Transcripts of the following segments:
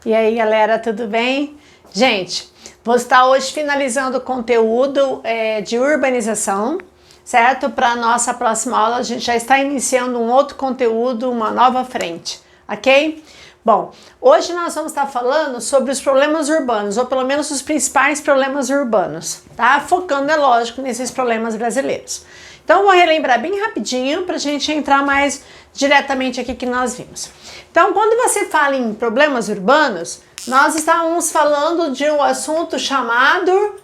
E aí, galera, tudo bem? Gente, vou estar hoje finalizando o conteúdo de urbanização, certo? Para a nossa próxima aula, a gente já está iniciando um outro conteúdo, uma nova frente, ok? Bom, hoje nós vamos estar falando sobre os problemas urbanos, ou pelo menos os principais problemas urbanos, tá? Focando, é lógico, nesses problemas brasileiros. Então, vou relembrar bem rapidinho para a gente entrar mais diretamente aqui que nós vimos. Então, quando você fala em problemas urbanos, nós estávamos falando de um assunto chamado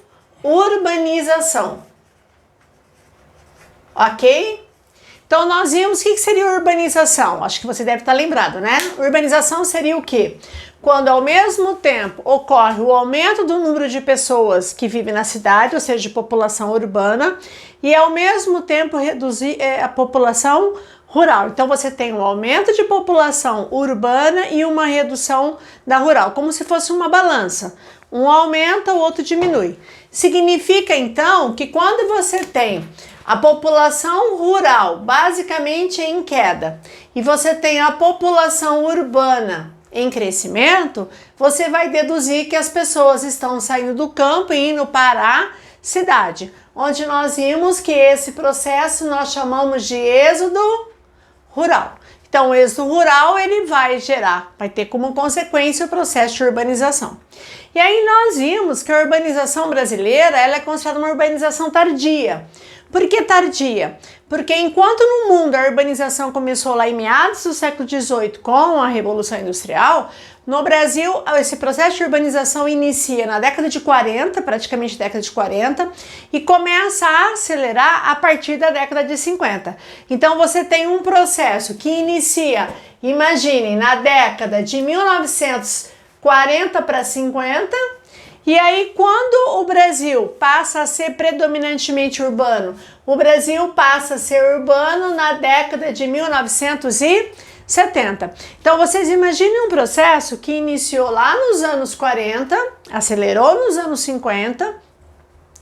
urbanização. Ok? Então, nós vimos o que seria urbanização. Acho que você deve estar lembrado, né? Urbanização seria o quê? Quando ao mesmo tempo ocorre o aumento do número de pessoas que vivem na cidade, ou seja, de população urbana, e ao mesmo tempo reduzir a população rural. Então você tem um aumento de população urbana e uma redução da rural, como se fosse uma balança. Um aumenta, o outro diminui. Significa então que quando você tem a população rural basicamente em queda e você tem a população urbana em crescimento, você vai deduzir que as pessoas estão saindo do campo e indo para a cidade, onde nós vimos que esse processo nós chamamos de êxodo rural. Então, o êxodo rural ele vai ter como consequência o processo de urbanização. E aí nós vimos que a urbanização brasileira ela é considerada uma urbanização tardia. Por que tardia? Porque enquanto no mundo a urbanização começou lá em meados do século XVIII com a Revolução Industrial, no Brasil esse processo de urbanização inicia na década de 40, praticamente década de 40, e começa a acelerar a partir da década de 50. Então você tem um processo que inicia, imaginem, na década de 1940 para 50, e aí, quando o Brasil passa a ser predominantemente urbano, o Brasil passa a ser urbano na década de 1970. Então, vocês imaginem um processo que iniciou lá nos anos 40, acelerou nos anos 50,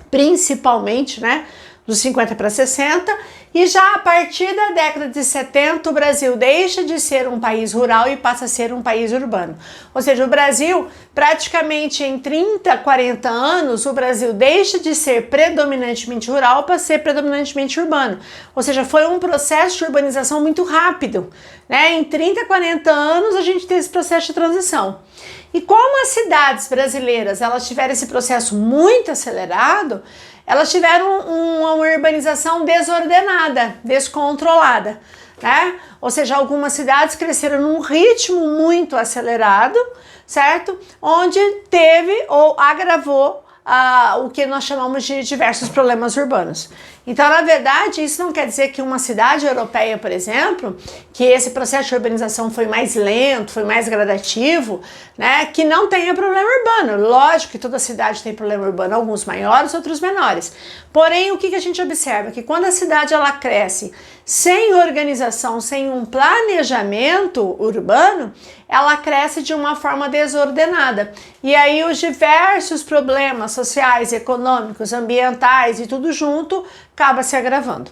principalmente, né, dos 50 para 60, e já a partir da década de 70 o Brasil deixa de ser um país rural e passa a ser um país urbano. Ou seja, o Brasil praticamente em 30, 40 anos o Brasil deixa de ser predominantemente rural para ser predominantemente urbano. Ou seja, foi um processo de urbanização muito rápido, né? Em 30, 40 anos a gente tem esse processo de transição. E como as cidades brasileiras elas tiveram esse processo muito acelerado, elas tiveram uma urbanização desordenada, descontrolada, né? Ou seja, algumas cidades cresceram num ritmo muito acelerado, certo? Onde teve ou agravou o que nós chamamos de diversos problemas urbanos. Então, na verdade, isso não quer dizer que uma cidade europeia, por exemplo, que esse processo de urbanização foi mais lento, foi mais gradativo, né, que não tenha problema urbano. Lógico que toda cidade tem problema urbano, alguns maiores, outros menores. Porém, o que a gente observa? Que quando a cidade ela cresce sem organização, sem um planejamento urbano, ela cresce de uma forma desordenada. E aí os diversos problemas sociais, econômicos, ambientais e tudo junto acaba se agravando.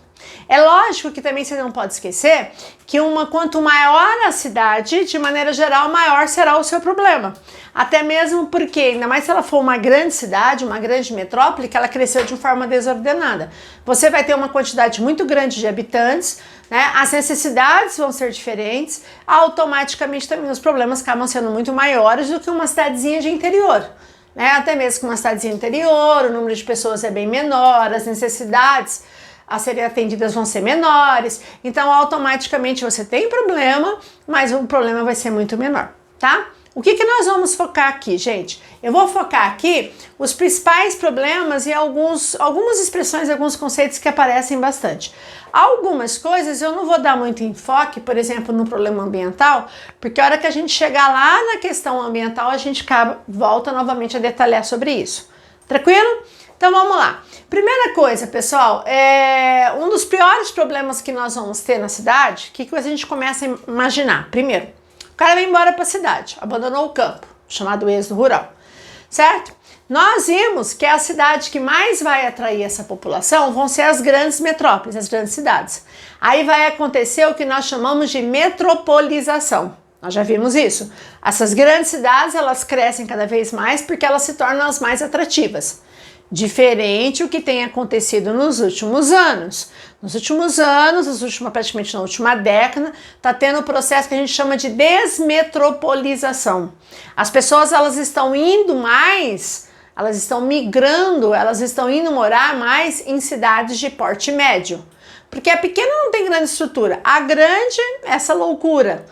É lógico que também você não pode esquecer que quanto maior a cidade, de maneira geral, maior será o seu problema. Até mesmo porque, ainda mais se ela for uma grande cidade, uma grande metrópole, que ela cresceu de forma desordenada. Você vai ter uma quantidade muito grande de habitantes, né? As necessidades vão ser diferentes, automaticamente também os problemas acabam sendo muito maiores do que uma cidadezinha de interior. Né? Até mesmo com uma cidadezinha interior, o número de pessoas é bem menor, as necessidades a serem atendidas vão ser menores, então automaticamente você tem problema, mas o problema vai ser muito menor, tá? O que nós vamos focar aqui, gente? Eu vou focar aqui os principais problemas e algumas expressões, alguns conceitos que aparecem bastante. Algumas coisas eu não vou dar muito enfoque, por exemplo, no problema ambiental, porque a hora que a gente chegar lá na questão ambiental, a gente volta novamente a detalhar sobre isso. Tranquilo? Então vamos lá. Primeira coisa, pessoal, um dos piores problemas que nós vamos ter na cidade, o que a gente começa a imaginar? Primeiro, o cara vai embora para a cidade, abandonou o campo, chamado êxodo rural, certo? Nós vimos que a cidade que mais vai atrair essa população vão ser as grandes metrópoles, as grandes cidades. Aí vai acontecer o que nós chamamos de metropolização. Nós já vimos isso. Essas grandes cidades, elas crescem cada vez mais porque elas se tornam as mais atrativas. Diferente o que tem acontecido nos últimos anos. Praticamente na última década, está tendo um processo que a gente chama de desmetropolização. As pessoas, elas estão indo mais, elas estão migrando, elas estão indo morar mais em cidades de porte médio. Porque a pequena não tem grande estrutura, a grande é essa loucura.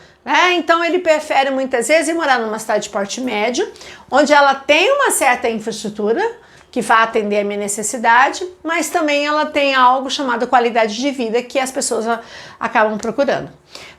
Então ele prefere muitas vezes ir morar numa cidade de porte médio, onde ela tem uma certa infraestrutura, que vai atender a minha necessidade, mas também ela tem algo chamado qualidade de vida que as pessoas acabam procurando.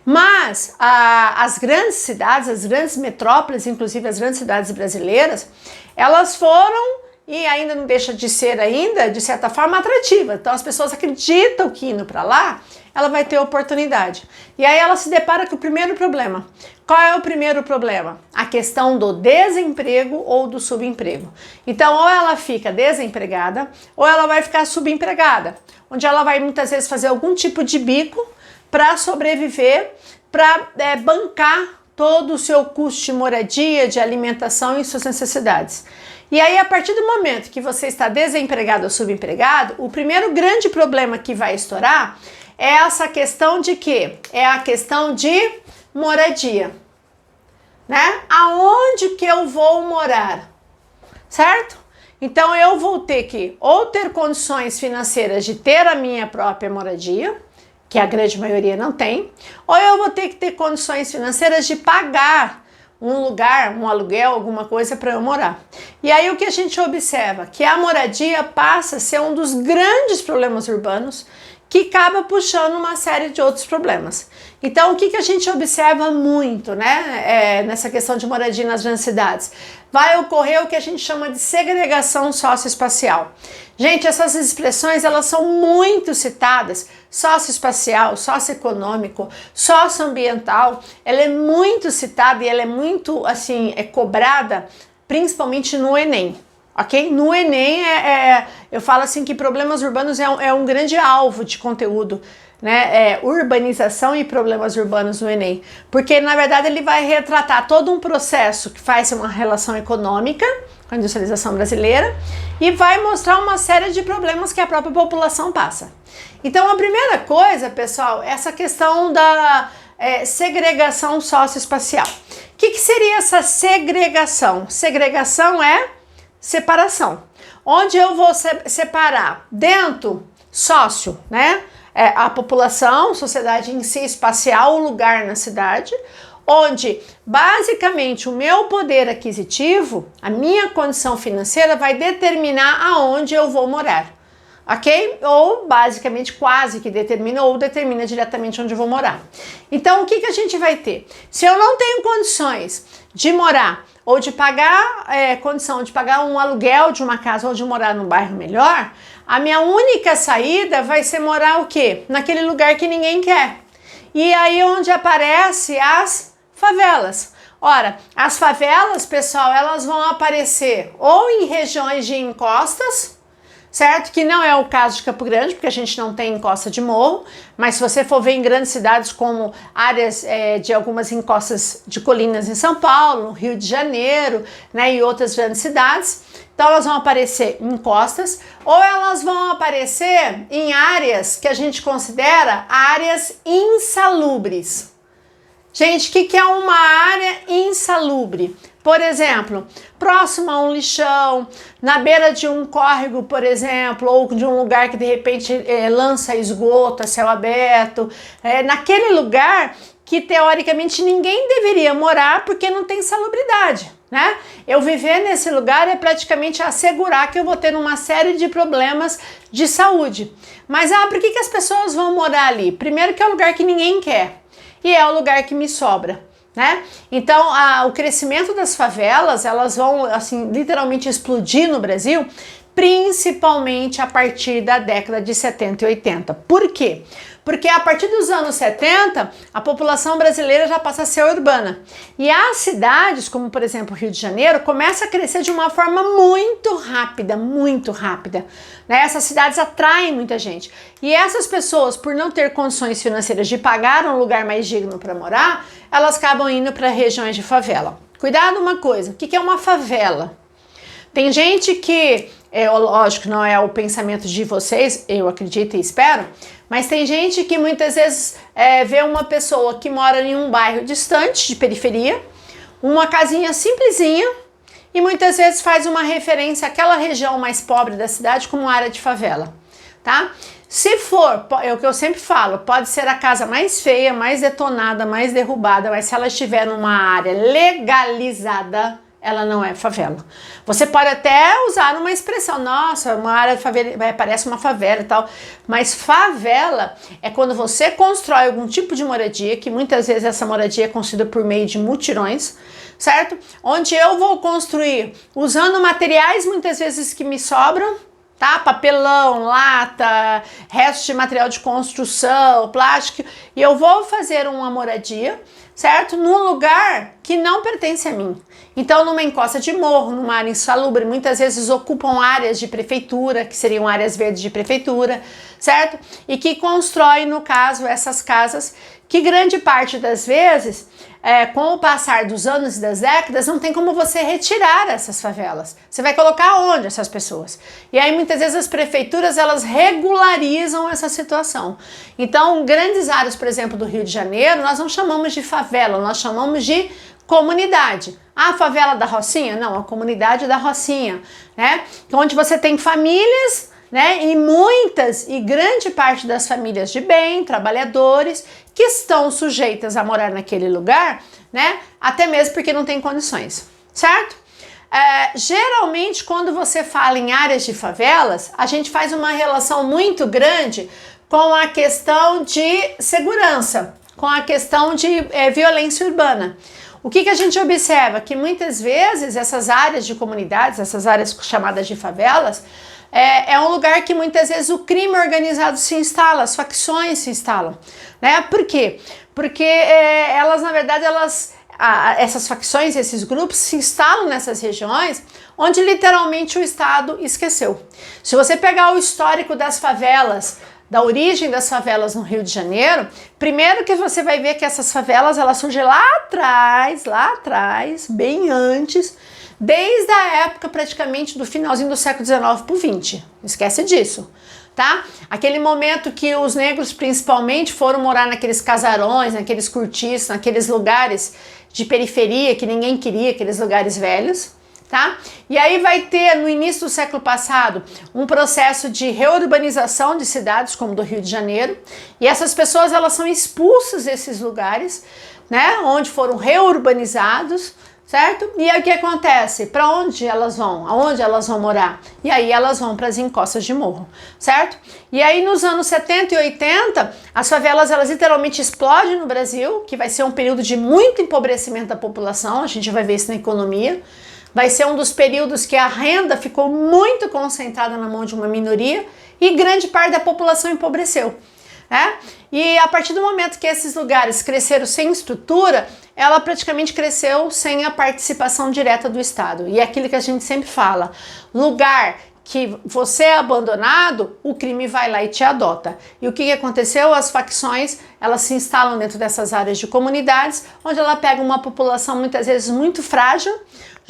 Mas as grandes cidades, as grandes metrópoles, inclusive as grandes cidades brasileiras, elas foram e ainda não deixa de ser ainda, de certa forma, atrativa. Então as pessoas acreditam que indo para lá, ela vai ter oportunidade. E aí ela se depara com o primeiro problema. Qual é o primeiro problema? A questão do desemprego ou do subemprego. Então, ou ela fica desempregada, ou ela vai ficar subempregada, onde ela vai muitas vezes fazer algum tipo de bico para sobreviver, para bancar todo o seu custo de moradia, de alimentação e suas necessidades. E aí, a partir do momento que você está desempregado ou subempregado, o primeiro grande problema que vai estourar é essa questão de quê? É a questão de moradia, né? Aonde que eu vou morar, certo? Então eu vou ter que ou ter condições financeiras de ter a minha própria moradia, que a grande maioria não tem, ou eu vou ter que ter condições financeiras de pagar um lugar, um aluguel, alguma coisa para eu morar. E aí o que a gente observa? Que a moradia passa a ser um dos grandes problemas urbanos que acaba puxando uma série de outros problemas. Então, o que a gente observa muito, né, nessa questão de moradia nas grandes cidades? Vai ocorrer o que a gente chama de segregação socioespacial. Gente, essas expressões, elas são muito citadas, socioespacial, socioeconômico, socioambiental, ela é muito citada e ela é muito, assim, cobrada, principalmente no Enem. Ok? No Enem, eu falo assim que problemas urbanos é um grande alvo de conteúdo, né? Urbanização e problemas urbanos no Enem. Porque, na verdade, ele vai retratar todo um processo que faz uma relação econômica com a industrialização brasileira e vai mostrar uma série de problemas que a própria população passa. Então, a primeira coisa, pessoal, é essa questão da segregação socioespacial. O que seria essa segregação? Segregação é separação, onde eu vou separar dentro sócio, né? A população, sociedade em si, espacial, o lugar na cidade, onde basicamente o meu poder aquisitivo, a minha condição financeira vai determinar aonde eu vou morar, ok? Ou basicamente quase que determina ou determina diretamente onde eu vou morar. Então o que a gente vai ter? Se eu não tenho condições de morar ou de pagar condição de pagar um aluguel de uma casa ou de morar num bairro melhor, a minha única saída vai ser morar o quê? Naquele lugar que ninguém quer. E aí onde aparecem as favelas. Ora, as favelas, pessoal, elas vão aparecer ou em regiões de encostas, certo? Que não é o caso de Campo Grande, porque a gente não tem encosta de morro, mas se você for ver em grandes cidades como áreas de algumas encostas de colinas em São Paulo, no Rio de Janeiro, né, e outras grandes cidades, então elas vão aparecer em encostas, ou elas vão aparecer em áreas que a gente considera áreas insalubres. Gente, o que é uma área insalubre? Por exemplo, próximo a um lixão, na beira de um córrego, por exemplo, ou de um lugar que de repente lança esgoto a céu aberto, naquele lugar que teoricamente ninguém deveria morar porque não tem salubridade, né? Eu viver nesse lugar é praticamente assegurar que eu vou ter uma série de problemas de saúde. Mas por que as pessoas vão morar ali? Primeiro que é um lugar que ninguém quer e é o lugar que me sobra, né? Então, o crescimento das favelas, elas vão, assim, literalmente explodir no Brasil, principalmente a partir da década de 70 e 80. Por quê? Porque a partir dos anos 70, a população brasileira já passa a ser urbana. E as cidades, como por exemplo o Rio de Janeiro, começa a crescer de uma forma muito rápida, muito rápida. Né? Essas cidades atraem muita gente. E essas pessoas, por não ter condições financeiras de pagar um lugar mais digno para morar, elas acabam indo para regiões de favela. Cuidado uma coisa, o que é uma favela? Tem gente que, lógico, não é o pensamento de vocês, eu acredito e espero, mas tem gente que muitas vezes vê uma pessoa que mora em um bairro distante, de periferia, uma casinha simplesinha, e muitas vezes faz uma referência àquela região mais pobre da cidade como área de favela, tá? Se for, é o que eu sempre falo, pode ser a casa mais feia, mais detonada, mais derrubada, mas se ela estiver numa área legalizada, ela não é favela. Você pode até usar uma expressão, nossa, uma área de favela, parece uma favela e tal, mas favela é quando você constrói algum tipo de moradia, que muitas vezes essa moradia é construída por meio de mutirões, certo? Onde eu vou construir usando materiais muitas vezes que me sobram, tá? Papelão, lata, restos de material de construção, plástico, e eu vou fazer uma moradia, certo? Num lugar que não pertence a mim. Então, numa encosta de morro, numa área insalubre, muitas vezes ocupam áreas de prefeitura, que seriam áreas verdes de prefeitura, certo? E que constrói, no caso, essas casas, que grande parte das vezes, com o passar dos anos e das décadas, não tem como você retirar essas favelas. Você vai colocar onde essas pessoas? E aí, muitas vezes, as prefeituras, elas regularizam essa situação. Então, grandes áreas, por exemplo, do Rio de Janeiro, nós não chamamos de favela, nós chamamos de comunidade. A favela da Rocinha? Não, a comunidade da Rocinha, né? Onde você tem famílias, né? E muitas e grande parte das famílias de bem, trabalhadores, que estão sujeitas a morar naquele lugar, né? Até mesmo porque não tem condições, certo? Geralmente, quando você fala em áreas de favelas, a gente faz uma relação muito grande com a questão de segurança, com a questão de violência urbana. O que a gente observa? Que muitas vezes essas áreas de comunidades, essas áreas chamadas de favelas, é um lugar que muitas vezes o crime organizado se instala, as facções se instalam, né? Por quê? Porque elas, na verdade, essas facções, esses grupos se instalam nessas regiões onde literalmente o Estado esqueceu. Se você pegar o histórico das favelas, da origem das favelas no Rio de Janeiro, primeiro que você vai ver que essas favelas, elas surgem lá atrás, bem antes, desde a época praticamente do finalzinho do século XIX para o XX. Esquece disso, tá? Aquele momento que os negros principalmente foram morar naqueles casarões, naqueles cortiços, naqueles lugares de periferia que ninguém queria, aqueles lugares velhos, tá? E aí vai ter, no início do século passado, um processo de reurbanização de cidades como do Rio de Janeiro, e essas pessoas, elas são expulsas desses lugares, né, onde foram reurbanizados, certo? E aí o que acontece? Para onde elas vão? Aonde elas vão morar? E aí elas vão para as encostas de morro, certo? E aí nos anos 70 e 80, as favelas, elas literalmente explodem no Brasil, que vai ser um período de muito empobrecimento da população, a gente vai ver isso na economia. Vai ser um dos períodos que a renda ficou muito concentrada na mão de uma minoria e grande parte da população empobreceu, né? E a partir do momento que esses lugares cresceram sem estrutura, ela praticamente cresceu sem a participação direta do Estado. E é aquilo que a gente sempre fala, lugar que você é abandonado, o crime vai lá e te adota. E o que aconteceu? As facções, elas se instalam dentro dessas áreas de comunidades, onde ela pega uma população muitas vezes muito frágil,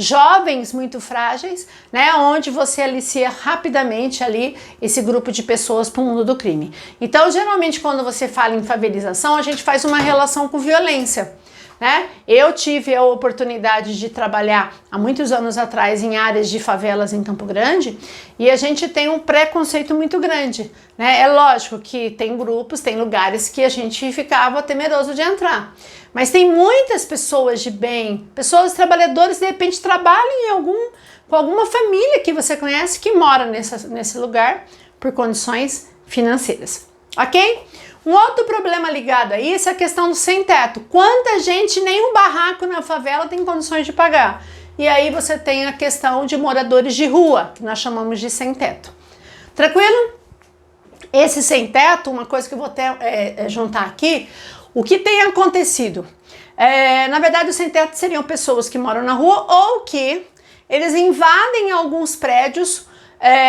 jovens muito frágeis, né, onde você alicia rapidamente ali esse grupo de pessoas para o mundo do crime. Então, geralmente, quando você fala em favelização, a gente faz uma relação com violência, né? Eu tive a oportunidade de trabalhar há muitos anos atrás em áreas de favelas em Campo Grande e a gente tem um preconceito muito grande, né? É lógico que tem grupos, tem lugares que a gente ficava temeroso de entrar, mas tem muitas pessoas de bem, pessoas trabalhadoras, de repente trabalham com alguma família que você conhece que mora nesse lugar por condições financeiras, ok? Um outro problema ligado a isso é a questão do sem-teto. Quanta gente, nem um barraco na favela tem condições de pagar. e aí você tem a questão de moradores de rua, que nós chamamos de sem-teto. Tranquilo? Esse sem-teto, uma coisa que eu vou até juntar aqui, o que tem acontecido? Na verdade, os sem-teto seriam pessoas que moram na rua ou que eles invadem alguns prédios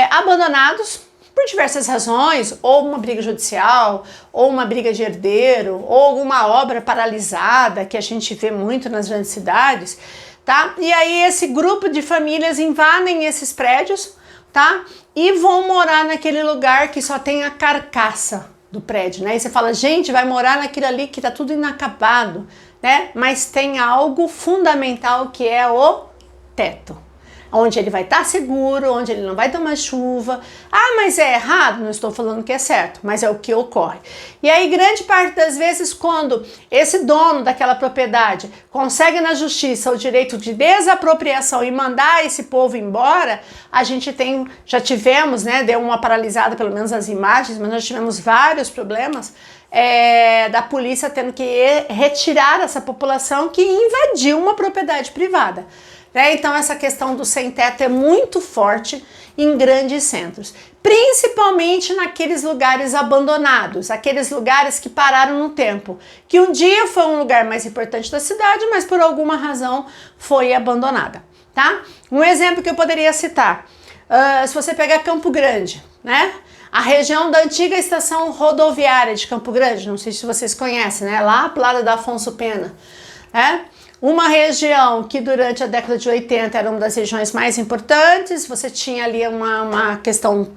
abandonados por diversas razões, ou uma briga judicial, ou uma briga de herdeiro, ou alguma obra paralisada, que a gente vê muito nas grandes cidades, tá? E aí esse grupo de famílias invadem esses prédios, tá? E vão morar naquele lugar que só tem a carcaça do prédio, né? E você fala, gente, vai morar naquilo ali que tá tudo inacabado, né? Mas tem algo fundamental que é o teto, onde ele vai estar seguro, onde ele não vai tomar chuva. Ah, mas é errado? Não estou falando que é certo, mas é o que ocorre. E aí, grande parte das vezes, quando esse dono daquela propriedade consegue na justiça o direito de desapropriação e mandar esse povo embora, a gente já tivemos, né, deu uma paralisada, pelo menos as imagens, mas nós tivemos vários problemas da polícia tendo que retirar essa população que invadiu uma propriedade privada. Então essa questão do sem-teto é muito forte em grandes centros, principalmente naqueles lugares abandonados, aqueles lugares que pararam no tempo, que um dia foi um lugar mais importante da cidade, mas por alguma razão foi abandonada, tá? Um exemplo que eu poderia citar, se você pegar Campo Grande, né? A região da antiga estação rodoviária de Campo Grande, não sei se vocês conhecem, né? Lá pro lado da Afonso Pena, né? Uma região que durante a década de 80 era uma das regiões mais importantes, você tinha ali uma questão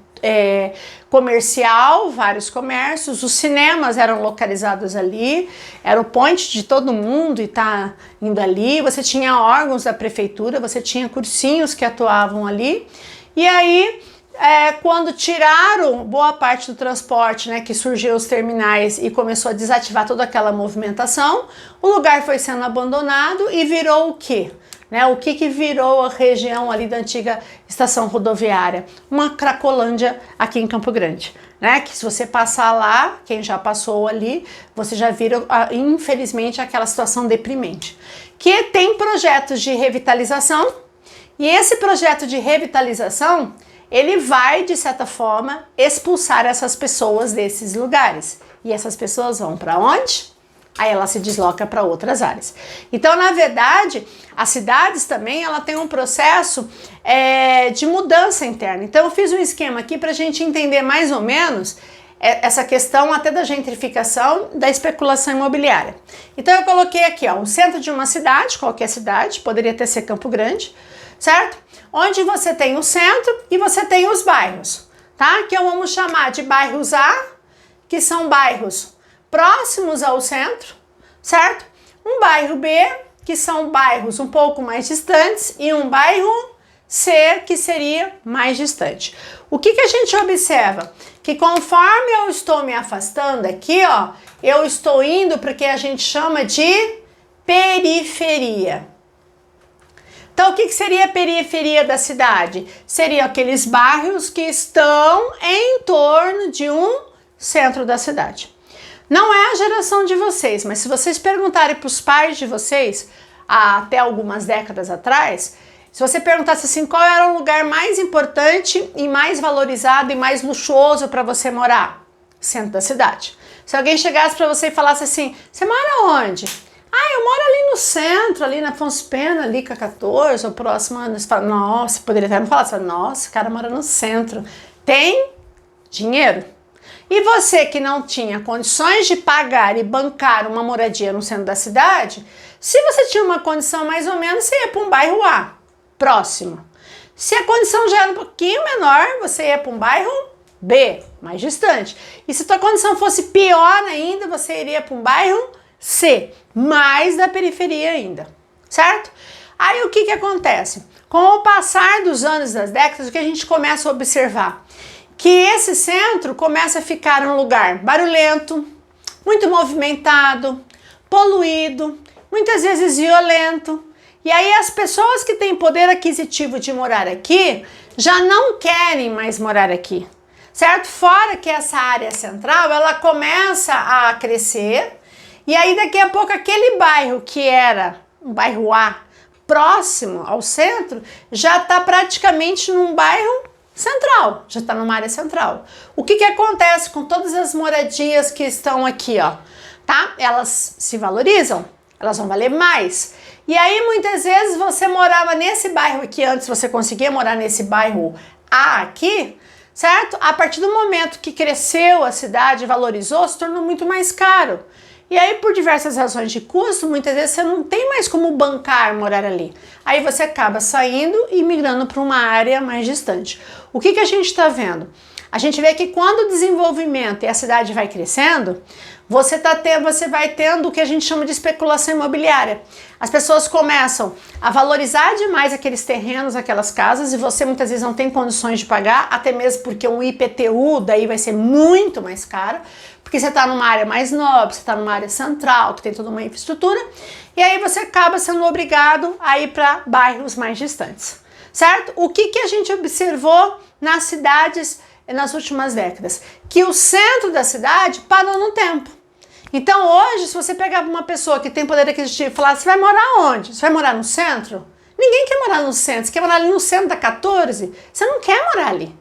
comercial, vários comércios, os cinemas eram localizados ali, era o point de todo mundo e tá indo ali, você tinha órgãos da prefeitura, você tinha cursinhos que atuavam ali, e aí quando tiraram boa parte do transporte, né, que surgiu os terminais e começou a desativar toda aquela movimentação, o lugar foi sendo abandonado e virou o quê? O que virou a região ali da antiga estação rodoviária? Uma cracolândia aqui em Campo Grande, né? Que se você passar lá, quem já passou ali, você já vira, infelizmente, aquela situação deprimente. Que tem projetos de revitalização, e esse projeto de revitalização ele vai, de certa forma, expulsar essas pessoas desses lugares. E essas pessoas vão para onde? Aí ela se desloca para outras áreas. Então, na verdade, as cidades também ela tem um processo de mudança interna. Então, eu fiz um esquema aqui para a gente entender mais ou menos essa questão até da gentrificação, da especulação imobiliária. Então, eu coloquei aqui, o centro de uma cidade, qualquer cidade, poderia até ser Campo Grande, certo? Onde você tem o centro e você tem os bairros, tá? Que vamos chamar de bairros A, que são bairros próximos ao centro, certo? Um bairro B, que são bairros um pouco mais distantes, e um bairro C, que seria mais distante. O que a gente observa? Que conforme eu estou me afastando aqui, eu estou indo para o que a gente chama de periferia. Então, o que seria a periferia da cidade? Seriam aqueles bairros que estão em torno de um centro da cidade. Não é a geração de vocês, mas se vocês perguntarem para os pais de vocês, até algumas décadas atrás, se você perguntasse assim, qual era o lugar mais importante e mais valorizado e mais luxuoso para você morar? Centro da cidade. Se alguém chegasse para você e falasse assim, você mora onde? Eu moro ali no centro, ali na Afonso Pena, ali com a 14, ou próximo, você fala, nossa, poderia até me falar, você fala, nossa, o cara mora no centro. Tem dinheiro? E você que não tinha condições de pagar e bancar uma moradia no centro da cidade, se você tinha uma condição mais ou menos, você ia para um bairro A, próximo. Se a condição já era um pouquinho menor, você ia para um bairro B, mais distante. E se a tua condição fosse pior ainda, você iria para um bairro C, mais da periferia ainda, certo? Aí o que acontece? Com o passar dos anos, das décadas, o que a gente começa a observar? Que esse centro começa a ficar um lugar barulhento, muito movimentado, poluído, muitas vezes violento. E aí as pessoas que têm poder aquisitivo de morar aqui já não querem mais morar aqui, certo? Fora que essa área central, ela começa a crescer, e aí daqui a pouco aquele bairro que era um bairro A, próximo ao centro, já está praticamente num bairro central, já está numa área central. O que acontece com todas as moradias que estão aqui, ó, tá? Elas se valorizam, elas vão valer mais. E aí, muitas vezes, você morava nesse bairro aqui, antes você conseguia morar nesse bairro A aqui, certo? A partir do momento que cresceu a cidade, valorizou, se tornou muito mais caro. E aí, por diversas razões de custo, muitas vezes você não tem mais como bancar morar ali. Aí você acaba saindo e migrando para uma área mais distante. O que a gente está vendo? A gente vê que quando o desenvolvimento e a cidade vai crescendo, você vai tendo o que a gente chama de especulação imobiliária. As pessoas começam a valorizar demais aqueles terrenos, aquelas casas, e você muitas vezes não tem condições de pagar, até mesmo porque um IPTU daí vai ser muito mais caro, porque você está numa área mais nobre, você está numa área central, que tem toda uma infraestrutura, e aí você acaba sendo obrigado a ir para bairros mais distantes, certo? O que a gente observou nas cidades nas últimas décadas? Que o centro da cidade parou no tempo. Então hoje, se você pegar uma pessoa que tem poder aquisitivo e falar, você vai morar onde? Você vai morar no centro? Ninguém quer morar no centro. Você quer morar ali no centro da 14? Você não quer morar ali,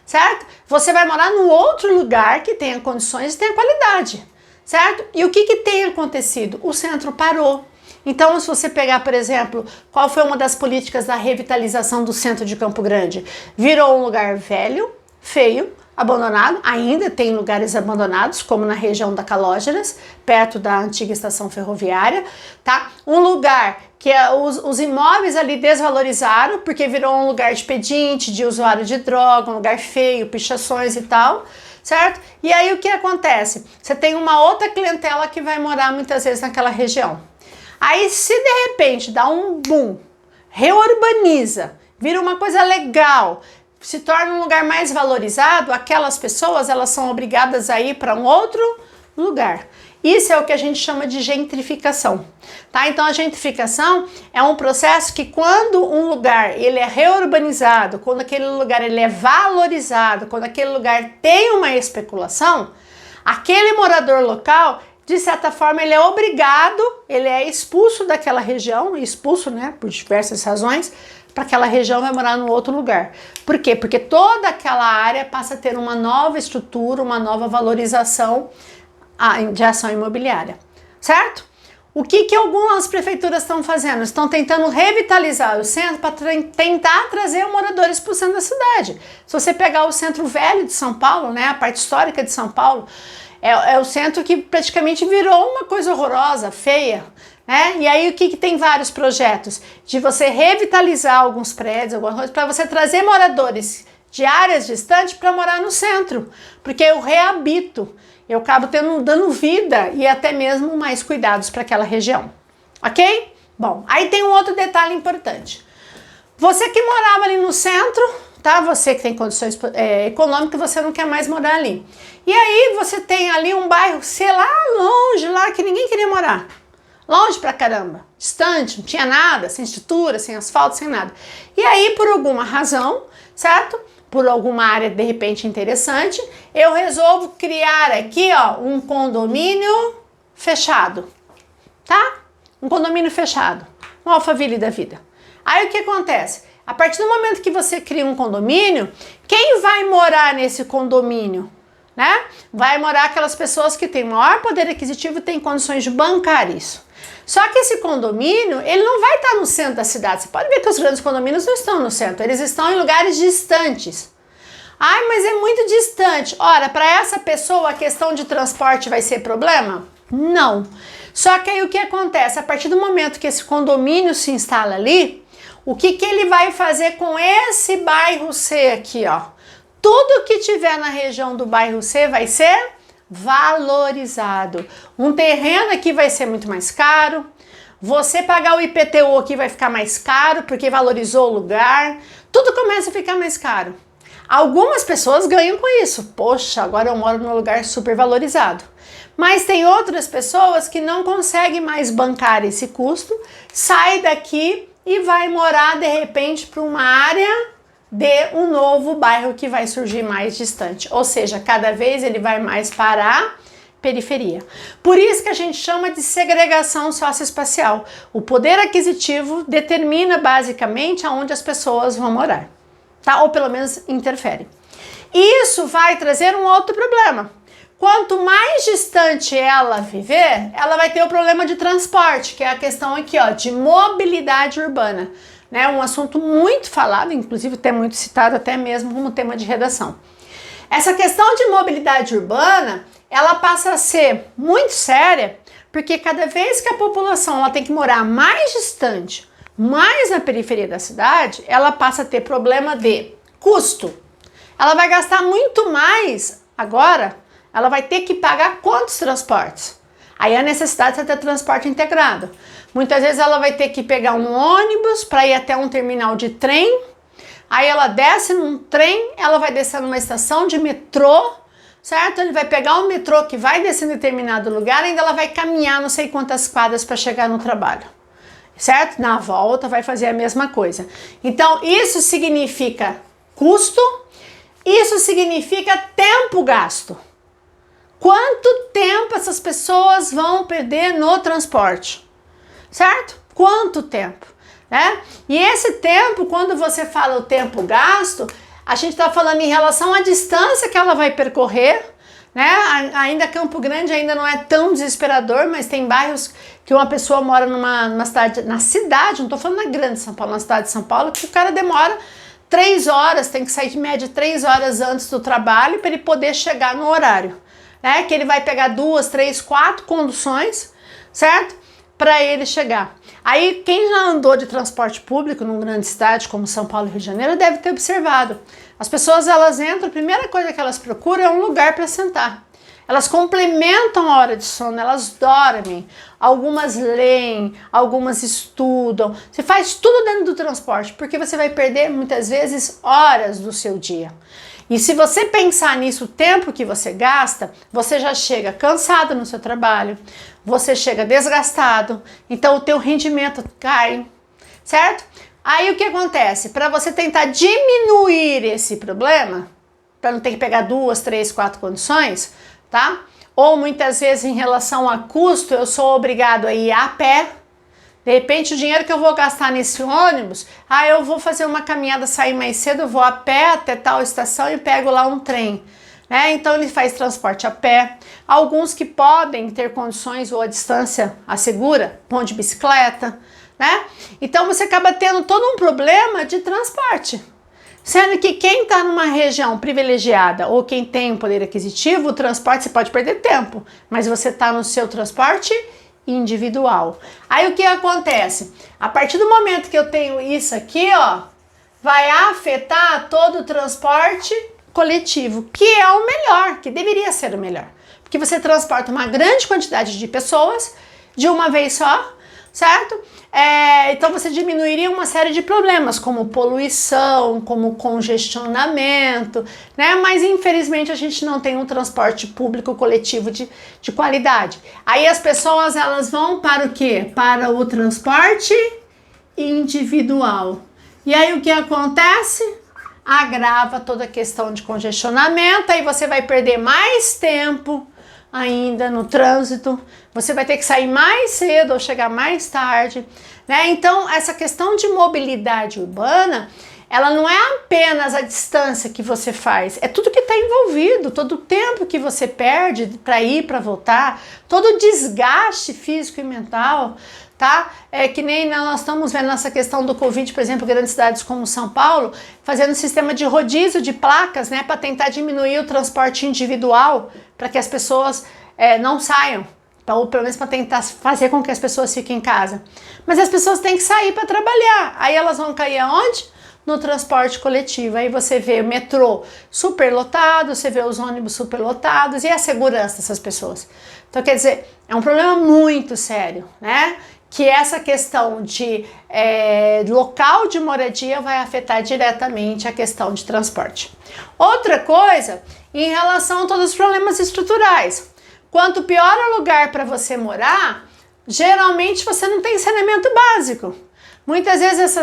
certo? Você vai morar num outro lugar que tenha condições e tenha qualidade, certo? E o que tem acontecido? O centro parou. Então, se você pegar, por exemplo, qual foi uma das políticas da revitalização do centro de Campo Grande? Virou um lugar velho, feio, abandonado, ainda tem lugares abandonados, como na região da Calógeras, perto da antiga estação ferroviária, tá? Um lugar que os imóveis ali desvalorizaram, porque virou um lugar de pedinte, de usuário de droga, um lugar feio, pichações e tal, certo? E aí o que acontece? Você tem uma outra clientela que vai morar muitas vezes naquela região. Aí se de repente dá um boom, reurbaniza, vira uma coisa legal, se torna um lugar mais valorizado, aquelas pessoas elas são obrigadas a ir para um outro lugar. Isso é o que a gente chama de gentrificação, tá? Então a gentrificação é um processo que quando um lugar ele é reurbanizado, quando aquele lugar ele é valorizado, quando aquele lugar tem uma especulação, aquele morador local, de certa forma, ele é obrigado, ele é expulso daquela região, expulso, né, por diversas razões, para aquela região vai morar num outro lugar. Por quê? Porque toda aquela área passa a ter uma nova estrutura, uma nova valorização de ação imobiliária, certo? O que algumas prefeituras estão fazendo? Estão tentando revitalizar o centro para tentar trazer moradores para o centro da cidade. Se você pegar o centro velho de São Paulo, né, a parte histórica de São Paulo, é o centro que praticamente virou uma coisa horrorosa, feia, né? E aí o que tem vários projetos de você revitalizar alguns prédios, algumas coisas, para você trazer moradores de áreas distantes para morar no centro, porque eu reabito, eu acabo dando vida e até mesmo mais cuidados para aquela região, ok? Bom, aí tem um outro detalhe importante. Você que morava ali no centro, tá? Você que tem condições econômicas, você não quer mais morar ali. E aí você tem ali um bairro, sei lá, longe, lá que ninguém queria morar. Longe pra caramba, distante, não tinha nada, sem estrutura, sem asfalto, sem nada. E aí, por alguma razão, certo? Por alguma área de repente interessante, eu resolvo criar aqui, ó, um condomínio fechado, tá? Um condomínio fechado, um Alphaville da vida. Aí o que acontece? A partir do momento que você cria um condomínio, quem vai morar nesse condomínio? Né? Vai morar aquelas pessoas que têm maior poder aquisitivo e têm condições de bancar isso. Só que esse condomínio, ele não vai estar no centro da cidade. Você pode ver que os grandes condomínios não estão no centro, eles estão em lugares distantes. Ai, mas é muito distante. Ora, para essa pessoa a questão de transporte vai ser problema? Não. Só que aí o que acontece? A partir do momento que esse condomínio se instala ali, o que ele vai fazer com esse bairro C aqui, ó? Tudo que tiver na região do bairro C vai ser valorizado. Um terreno aqui vai ser muito mais caro. Você pagar o IPTU aqui vai ficar mais caro porque valorizou o lugar. Tudo começa a ficar mais caro. Algumas pessoas ganham com isso. Poxa, agora eu moro num lugar super valorizado. Mas tem outras pessoas que não conseguem mais bancar esse custo, sai daqui e vai morar de repente para uma área de um novo bairro que vai surgir mais distante. Ou seja, cada vez ele vai mais parar periferia. Por isso que a gente chama de segregação socioespacial. O poder aquisitivo determina basicamente aonde as pessoas vão morar, tá? Ou pelo menos interfere. Isso vai trazer um outro problema. Quanto mais distante ela viver, ela vai ter o problema de transporte, que é a questão aqui, ó, de mobilidade urbana, né? Um assunto muito falado, inclusive até muito citado até mesmo como tema de redação. Essa questão de mobilidade urbana, ela passa a ser muito séria, porque cada vez que a população ela tem que morar mais distante, mais na periferia da cidade, ela passa a ter problema de custo. Ela vai gastar muito mais agora, ela vai ter que pagar quantos transportes? Aí a necessidade de ter transporte integrado. Muitas vezes ela vai ter que pegar um ônibus para ir até um terminal de trem, aí ela desce num trem, ela vai descer numa estação de metrô, certo? Ele vai pegar um metrô que vai descer em determinado lugar, ainda ela vai caminhar não sei quantas quadras para chegar no trabalho, certo? Na volta vai fazer a mesma coisa. Então isso significa custo, isso significa tempo gasto. Quanto tempo essas pessoas vão perder no transporte, certo? Quanto tempo, né? E esse tempo, quando você fala o tempo gasto, a gente está falando em relação à distância que ela vai percorrer, né? Ainda Campo Grande ainda não é tão desesperador, mas tem bairros que uma pessoa mora numa cidade, na cidade, não estou falando na grande São Paulo, na cidade de São Paulo, que o cara demora 3 horas, tem que sair de média 3 horas antes do trabalho para ele poder chegar no horário. Né, que ele vai pegar 2, 3, 4 conduções, certo? Para ele chegar. Aí quem já andou de transporte público numa grande cidade como São Paulo e Rio de Janeiro deve ter observado. As pessoas elas entram, a primeira coisa que elas procuram é um lugar para sentar. Elas complementam a hora de sono, elas dormem, algumas leem, algumas estudam. Você faz tudo dentro do transporte, porque você vai perder muitas vezes horas do seu dia. E se você pensar nisso, o tempo que você gasta, você já chega cansado no seu trabalho, você chega desgastado, então o teu rendimento cai, certo? Aí o que acontece? Para você tentar diminuir esse problema, para não ter que pegar 2, 3, 4 condições, tá? Ou muitas vezes em relação a custo, eu sou obrigado a ir a pé. De repente o dinheiro que eu vou gastar nesse ônibus, eu vou fazer uma caminhada, sair mais cedo, eu vou a pé até tal estação e pego lá um trem, né? Então ele faz transporte a pé. Alguns que podem ter condições ou a distância assegura, vão de bicicleta, né? Então você acaba tendo todo um problema de transporte. Sendo que quem está numa região privilegiada ou quem tem um poder aquisitivo, o transporte você pode perder tempo, mas você está no seu transporte individual. Aí o que acontece? A partir do momento que eu tenho isso aqui, ó, vai afetar todo o transporte coletivo, que é o melhor, que deveria ser o melhor. Porque você transporta uma grande quantidade de pessoas de uma vez só, certo? Então você diminuiria uma série de problemas, como poluição, como congestionamento, né? Mas infelizmente a gente não tem um transporte público coletivo de qualidade. Aí as pessoas elas vão para o quê? Para o transporte individual. E aí o que acontece? Agrava toda a questão de congestionamento, aí você vai perder mais tempo ainda no trânsito, você vai ter que sair mais cedo ou chegar mais tarde, né? Então, essa questão de mobilidade urbana, ela não é apenas a distância que você faz, é tudo que está envolvido, todo o tempo que você perde para ir, para voltar, todo o desgaste físico e mental, tá? É que nem nós estamos vendo essa questão do Covid, por exemplo, grandes cidades como São Paulo, fazendo um sistema de rodízio de placas, né, para tentar diminuir o transporte individual, para que as pessoas não saiam, ou pelo menos para tentar fazer com que as pessoas fiquem em casa. Mas as pessoas têm que sair para trabalhar, aí elas vão cair aonde? No transporte coletivo. Aí você vê o metrô superlotado, você vê os ônibus superlotados e a segurança dessas pessoas. Então, quer dizer, é um problema muito sério, né? Que essa questão de local de moradia vai afetar diretamente a questão de transporte. Outra coisa, em relação a todos os problemas estruturais. Quanto pior o lugar para você morar, geralmente você não tem saneamento básico. Muitas vezes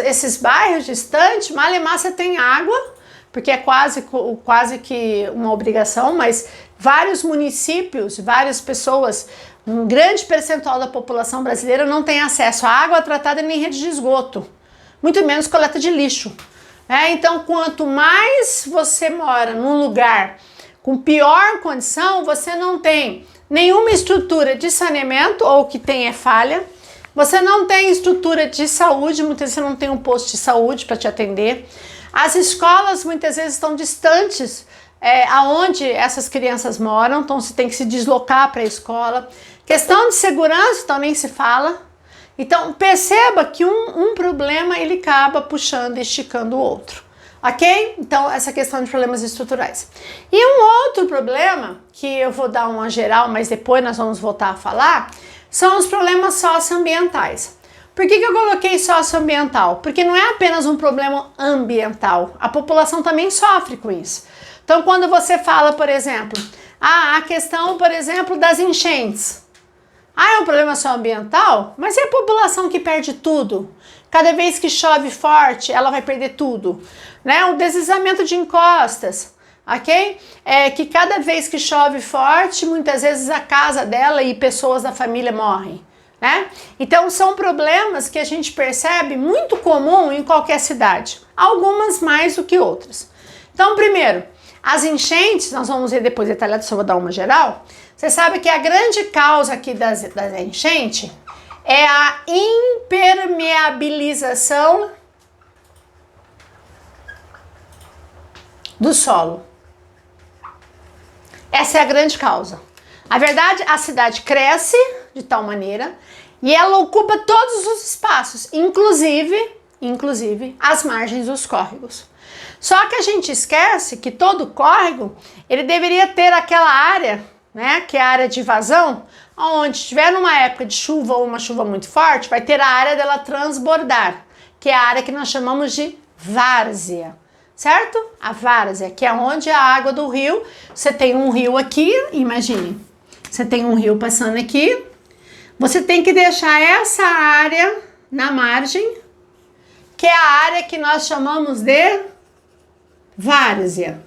esses bairros distantes, Malemar você tem água, porque é quase que uma obrigação, mas vários municípios, várias pessoas, um grande percentual da população brasileira não tem acesso à água tratada nem rede de esgoto, muito menos coleta de lixo. Então, quanto mais você mora num lugar com pior condição, você não tem nenhuma estrutura de saneamento, ou o que tem é falha, você não tem estrutura de saúde, muitas vezes você não tem um posto de saúde para te atender, as escolas muitas vezes estão distantes aonde essas crianças moram, então você tem que se deslocar para a escola. Questão de segurança, então nem se fala. Então perceba que um problema ele acaba puxando e esticando o outro, ok? Então essa questão de problemas estruturais. E um outro problema, que eu vou dar uma geral, mas depois nós vamos voltar a falar, são os problemas socioambientais. Por que eu coloquei socioambiental? Porque não é apenas um problema ambiental, a população também sofre com isso. Então quando você fala, por exemplo, a questão, por exemplo, das enchentes. É um problema só ambiental? Mas e a população que perde tudo? Cada vez que chove forte, ela vai perder tudo, né? O deslizamento de encostas, ok? Que cada vez que chove forte, muitas vezes a casa dela e pessoas da família morrem, né? Então são problemas que a gente percebe muito comum em qualquer cidade, algumas mais do que outras. Então, primeiro, as enchentes, nós vamos ver depois detalhado, só vou dar uma geral. Você sabe que a grande causa aqui das enchentes é a impermeabilização do solo. Essa é a grande causa. A verdade, a cidade cresce de tal maneira e ela ocupa todos os espaços, inclusive as margens dos córregos. Só que a gente esquece que todo córrego, ele deveria ter aquela área, né, que é a área de vazão, onde tiver numa época de chuva ou uma chuva muito forte, vai ter a área dela transbordar, que é a área que nós chamamos de várzea, certo? A várzea, que é onde a água do rio, você tem um rio aqui, imagine, você tem um rio passando aqui, você tem que deixar essa área na margem, que é a área que nós chamamos de várzea,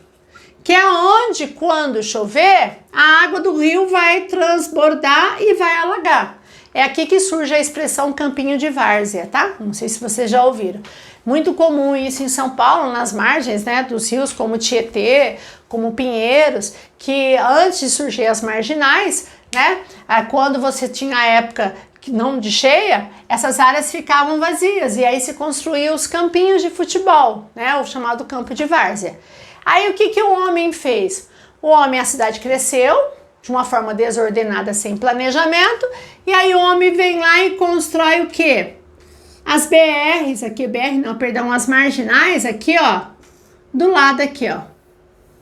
que é onde, quando chover, a água do rio vai transbordar e vai alagar. É aqui que surge a expressão campinho de várzea, tá? Não sei se vocês já ouviram. Muito comum isso em São Paulo, nas margens, né, dos rios como Tietê, como Pinheiros, que antes de surgir as marginais, né, quando você tinha a época não de cheia, essas áreas ficavam vazias e aí se construíam os campinhos de futebol, né, o chamado campo de várzea. Aí o que o homem fez? A cidade cresceu de uma forma desordenada, sem planejamento, e aí o homem vem lá e constrói o quê? As BRs, aqui, as marginais aqui, ó, do lado aqui, ó,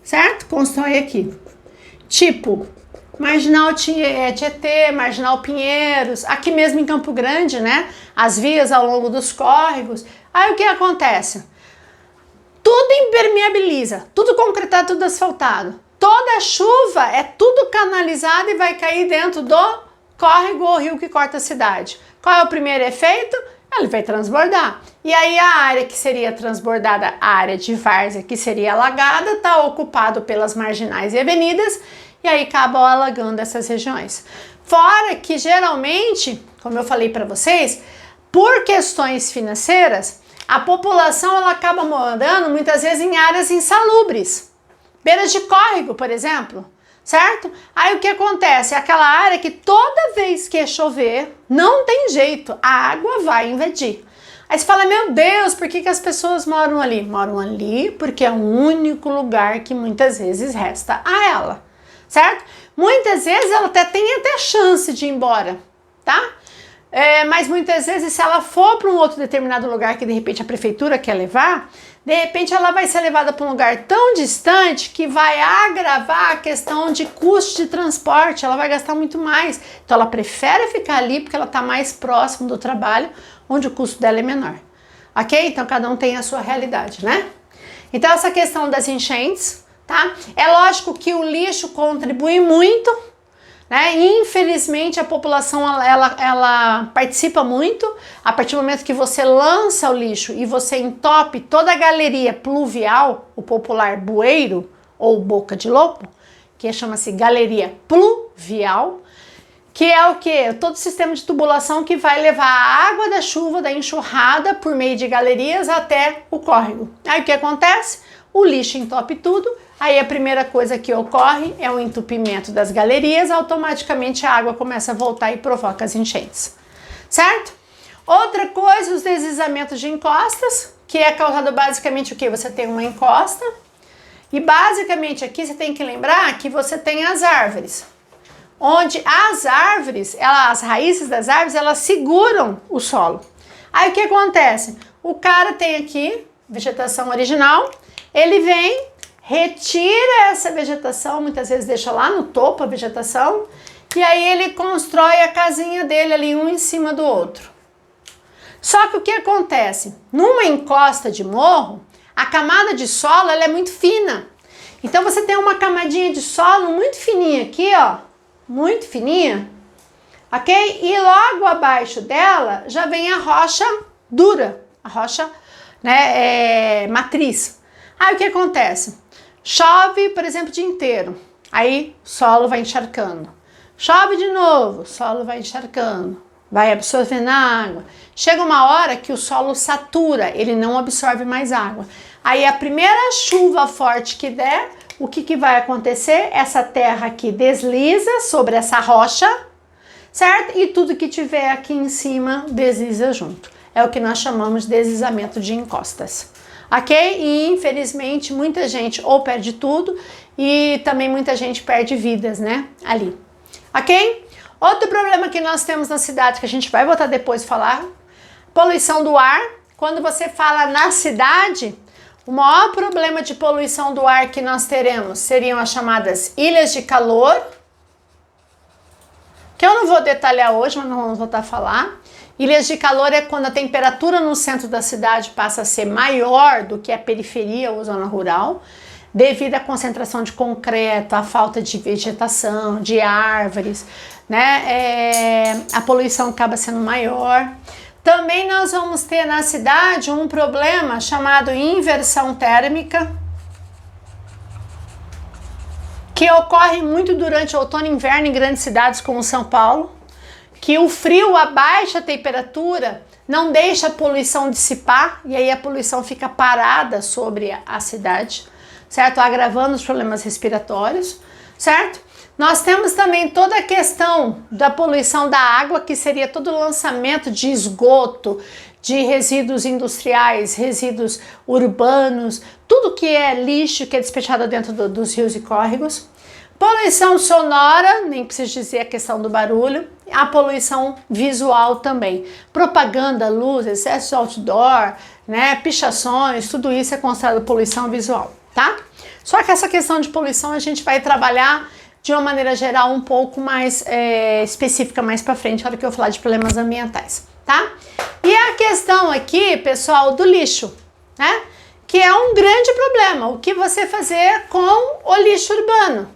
certo? Constrói aqui. Tipo, Marginal Tietê, Marginal Pinheiros, aqui mesmo em Campo Grande, né? As vias ao longo dos córregos. Aí o que acontece? Tudo impermeabiliza, tudo concretado, tudo asfaltado. Toda chuva é tudo canalizado e vai cair dentro do córrego ou rio que corta a cidade. Qual é o primeiro efeito? Ele vai transbordar. E aí a área que seria transbordada, a área de várzea, que seria alagada, está ocupado pelas marginais e avenidas, e aí acabam alagando essas regiões. Fora que geralmente, como eu falei para vocês, por questões financeiras, a população ela acaba morando muitas vezes em áreas insalubres, beiras de córrego, por exemplo, certo? Aí o que acontece? É aquela área que toda vez que chover, não tem jeito, a água vai invadir. Aí você fala, meu Deus, por que as pessoas moram ali? Moram ali porque é o único lugar que muitas vezes resta a ela, certo? Muitas vezes ela tem até chance de ir embora, tá? Mas muitas vezes se ela for para um outro determinado lugar que de repente a prefeitura quer levar, de repente ela vai ser levada para um lugar tão distante que vai agravar a questão de custo de transporte, ela vai gastar muito mais. Então ela prefere ficar ali porque ela está mais próximo do trabalho, onde o custo dela é menor. Ok? Então cada um tem a sua realidade, né? Então essa questão das enchentes, tá? É lógico que o lixo contribui muito, né? Infelizmente a população ela participa muito. A partir do momento que você lança o lixo e você entope toda a galeria pluvial, o popular bueiro ou boca de lobo, que chama-se galeria pluvial, que é o que? Todo o sistema de tubulação que vai levar a água da chuva, da enxurrada, por meio de galerias até o córrego. Aí o que acontece? O lixo entope tudo, aí a primeira coisa que ocorre é o entupimento das galerias, automaticamente a água começa a voltar e provoca as enchentes, certo? Outra coisa, os deslizamentos de encostas, que é causado basicamente o que? Você tem uma encosta e basicamente aqui você tem que lembrar que você tem as árvores, onde as árvores, as raízes das árvores, elas seguram o solo. Aí o que acontece? O cara tem aqui vegetação original, ele vem, retira essa vegetação, muitas vezes deixa lá no topo a vegetação, e aí ele constrói a casinha dele ali um em cima do outro. Só que o que acontece? Numa encosta de morro, a camada de solo ela é muito fina. Então você tem uma camadinha de solo muito fininha aqui, ó, muito fininha, ok? E logo abaixo dela já vem a rocha dura, a rocha, né, matriz. Aí o que acontece? Chove, por exemplo, o dia inteiro, aí o solo vai encharcando. Chove de novo, o solo vai encharcando, vai absorvendo a água. Chega uma hora que o solo satura, ele não absorve mais água. Aí a primeira chuva forte que der, o que vai acontecer? Essa terra aqui desliza sobre essa rocha, certo? E tudo que tiver aqui em cima desliza junto. É o que nós chamamos de deslizamento de encostas, ok? E infelizmente muita gente ou perde tudo e também muita gente perde vidas, né? Ali, ok? Outro problema que nós temos na cidade, que a gente vai voltar depois a falar, poluição do ar. Quando você fala na cidade, o maior problema de poluição do ar que nós teremos seriam as chamadas ilhas de calor, que eu não vou detalhar hoje, mas nós vamos voltar a falar. Ilhas de calor é quando a temperatura no centro da cidade passa a ser maior do que a periferia ou zona rural, devido à concentração de concreto, à falta de vegetação, de árvores, né? A poluição acaba sendo maior. Também nós vamos ter na cidade um problema chamado inversão térmica, que ocorre muito durante outono e inverno em grandes cidades como São Paulo, que o frio abaixa a temperatura, não deixa a poluição dissipar, e aí a poluição fica parada sobre a cidade, certo? Agravando os problemas respiratórios, certo? Nós temos também toda a questão da poluição da água, que seria todo o lançamento de esgoto, de resíduos industriais, resíduos urbanos, tudo que é lixo que é despejado dentro dos rios e córregos. Poluição sonora, nem preciso dizer a questão do barulho, a poluição visual também. Propaganda, luz, excesso de outdoor, né, pichações, tudo isso é considerado poluição visual, tá? Só que essa questão de poluição a gente vai trabalhar de uma maneira geral um pouco mais específica mais para frente, na hora que eu falar de problemas ambientais, tá? E a questão aqui, pessoal, do lixo, né? Que é um grande problema, o que você fazer com o lixo urbano,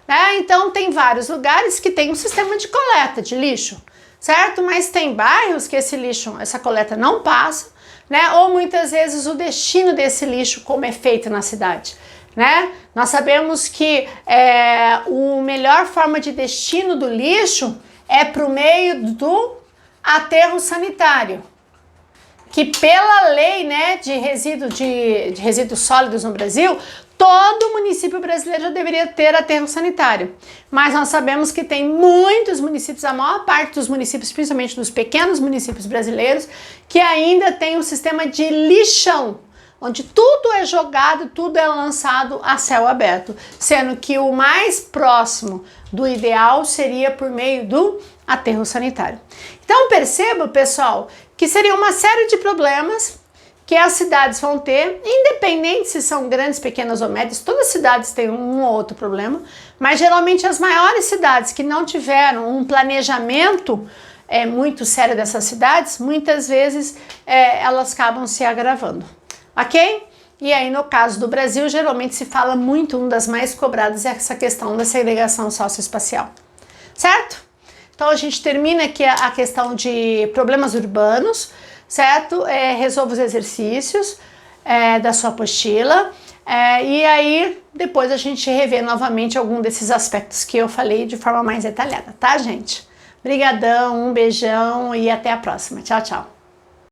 né? Então tem vários lugares que tem um sistema de coleta de lixo, certo? Mas tem bairros que esse lixo, essa coleta não passa, né? Ou muitas vezes o destino desse lixo, como é feito na cidade, né? Nós sabemos que a melhor forma de destino do lixo é para o meio do aterro sanitário, que pela lei, né, de resíduos sólidos no Brasil, todo município brasileiro já deveria ter aterro sanitário. Mas nós sabemos que tem muitos municípios, a maior parte dos municípios, principalmente dos pequenos municípios brasileiros, que ainda tem um sistema de lixão, onde tudo é jogado, tudo é lançado a céu aberto, sendo que o mais próximo do ideal seria por meio do aterro sanitário. Então perceba, pessoal, que seria uma série de problemas que as cidades vão ter, independente se são grandes, pequenas ou médias, todas as cidades têm um ou outro problema, mas geralmente as maiores cidades que não tiveram um planejamento muito sério dessas cidades, muitas vezes elas acabam se agravando. Ok? E aí no caso do Brasil, geralmente se fala muito, uma das mais cobradas é essa questão da segregação socioespacial, certo? Então a gente termina aqui a questão de problemas urbanos, certo? Resolva os exercícios da sua apostila. E aí, depois a gente revê novamente algum desses aspectos que eu falei de forma mais detalhada, tá, gente? Obrigadão, um beijão e até a próxima. Tchau, tchau.